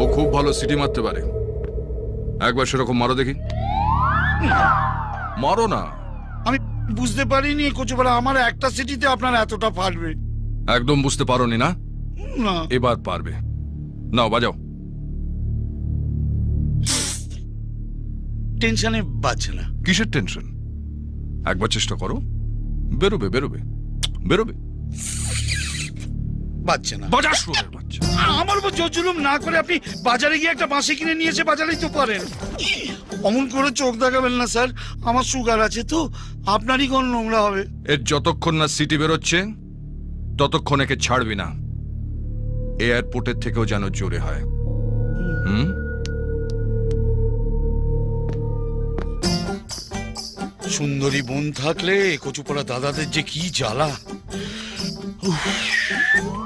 ও খুব ভালো সিটি মারতে পারে। একবার সেরকম মারো দেখি। মারো না। আমি বুঝতে পারিনি কচুপাড়া আমার একটা সিটিতে আপনার এতটা ফাটবে। একদম বুঝতে পারোনি না? না, এবার পারবে। নাও বাজাও। টেনশনে বাজছে না। কিসের টেনশন? একবার চেষ্টা করো, বেরোবে বেরোবে বেরোবে। বাজছে না। বাজার শুয়োরের বাচ্চা। আমার উপর জোর জুলুম না করে আপনি বাজারে গিয়ে একটা বাঁশি কিনে নিয়ে এসে বাজারেই তো পারেন। অমন করে চোখ দেখাবেন না স্যার, আমার সুগার আছে তো, আপনারই কোন নোংরা হবে। এর যতক্ষণ না সিটি বেরোচ্ছে ততক্ষণ একে ছাড়বি না। এয়ারপোর্টের থেকেও যেন জোরে হয়। হুম? সুন্দরী বোন থাকলে কচুপাড়া দাদাদের যে কি জ্বালা। উফ।